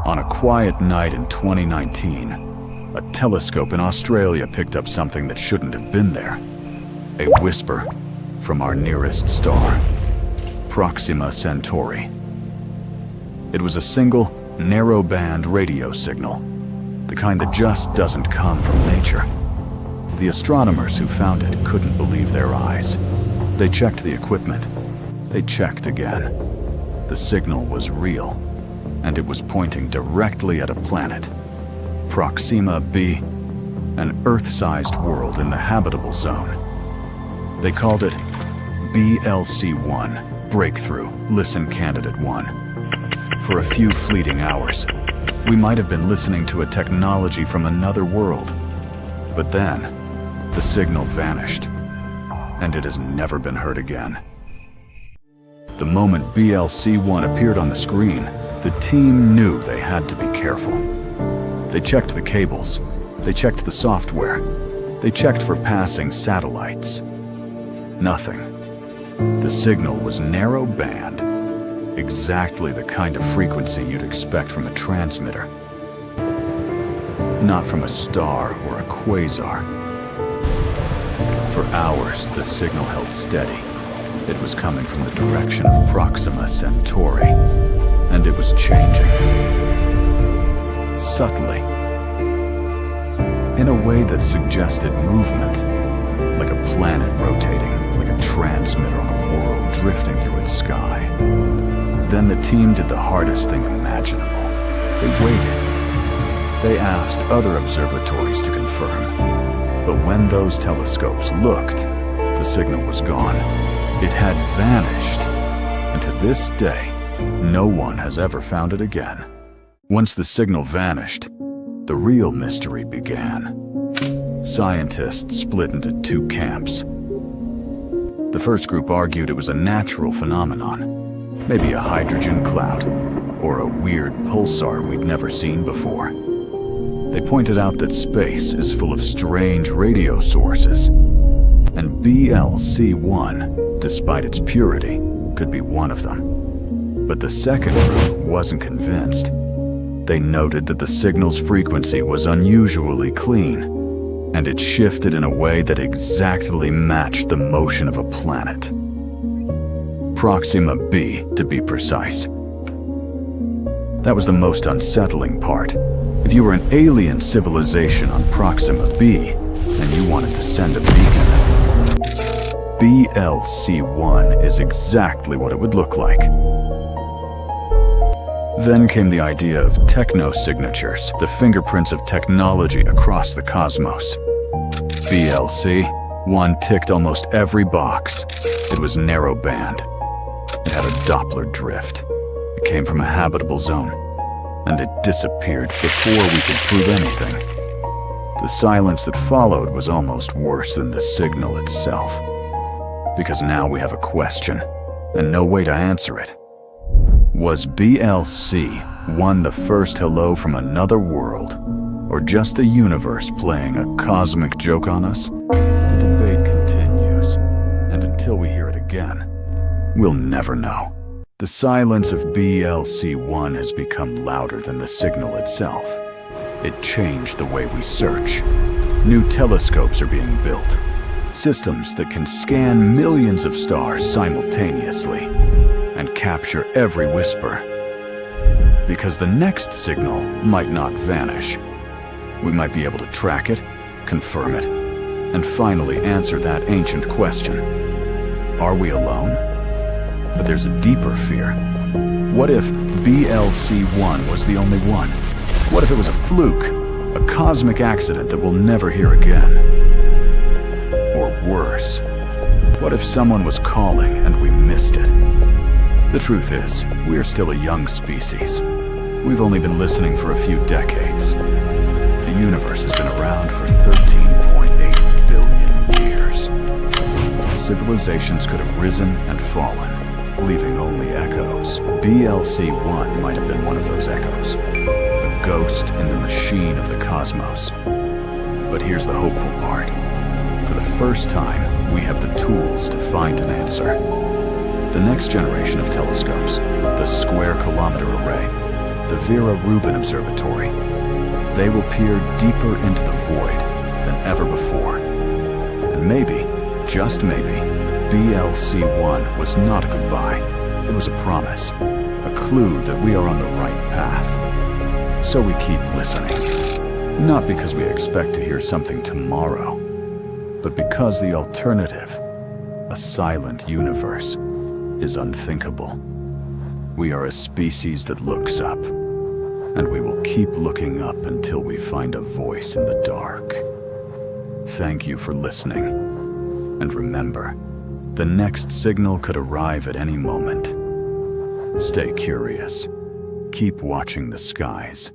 On a quiet night in 2019, a telescope in Australia picked up something that shouldn't have been there. A whisper from our nearest star, Proxima Centauri. It was a single, narrow-band radio signal, the kind that just doesn't come from nature. The astronomers who found it couldn't believe their eyes. They checked the equipment. They checked again. The signal was real, and it was pointing directly at a planet, Proxima b, an Earth-sized world in the habitable zone. They called it BLC-1, Breakthrough Listen Candidate 1. For a few fleeting hours, we might have been listening to a technology from another world. But then, the signal vanished, and it has never been heard again. The moment BLC-1 appeared on the screen, the team knew they had to be careful. They checked the cables, they checked the software, they checked for passing satellites. Nothing. The signal was narrow band, exactly the kind of frequency you'd expect from a transmitter. Not from a star or a quasar. For hours, the signal held steady. It was coming from the direction of Proxima Centauri, and it was changing. Subtly. In a way that suggested movement, like a planet rotating, like a transmitter on a world drifting through its sky. Then the team did the hardest thing imaginable. They waited. They asked other observatories to confirm. But when those telescopes looked, the signal was gone. It had vanished, and to this day, no one has ever found it again. Once the signal vanished, the real mystery began. Scientists split into two camps. The first group argued it was a natural phenomenon, maybe a hydrogen cloud, or a weird pulsar we'd never seen before. They pointed out that space is full of strange radio sources, and BLC-1, despite its purity, could be one of them. But the second group wasn't convinced. They noted that the signal's frequency was unusually clean, and it shifted in a way that exactly matched the motion of a planet. Proxima b, to be precise. That was the most unsettling part. If you were an alien civilization on Proxima b, and you wanted to send a beacon, BLC-1 is exactly what it would look like. Then came the idea of technosignatures, the fingerprints of technology across the cosmos. BLC-1 ticked almost every box. It was narrow-band. It had a Doppler drift. It came from a habitable zone, and it disappeared before we could prove anything. The silence that followed was almost worse than the signal itself, because now we have a question, and no way to answer it. Was BLC-1 the first hello from another world, or just the universe playing a cosmic joke on us? The debate continues, and until we hear it again, we'll never know. The silence of BLC-1 has become louder than the signal itself. It changed the way we search. New telescopes are being built, systems that can scan millions of stars simultaneously and capture every whisper. Because the next signal might not vanish. We might be able to track it, confirm it, and finally answer that ancient question. Are we alone? But there's a deeper fear. What if BLC-1 was the only one? What if it was a fluke, a cosmic accident that we'll never hear again? Or worse, what if someone was calling and we missed it? The truth is, we are still a young species. We've only been listening for a few decades. The universe has been around for 13.8 billion years. Civilizations could have risen and fallen, leaving only echoes. BLC-1 might have been one of those echoes, a ghost in the machine of the cosmos. But here's the hopeful part. For the first time, we have the tools to find an answer. The next generation of telescopes, the Square Kilometer Array, the Vera Rubin Observatory. They will peer deeper into the void than ever before. And maybe, just maybe, BLC-1 was not a goodbye. It was a promise, a clue that we are on the right path. So we keep listening. Not because we expect to hear something tomorrow, but because the alternative, a silent universe, is unthinkable. We are a species that looks up, and we will keep looking up until we find a voice in the dark. Thank you for listening. And remember, the next signal could arrive at any moment. Stay curious. Keep watching the skies.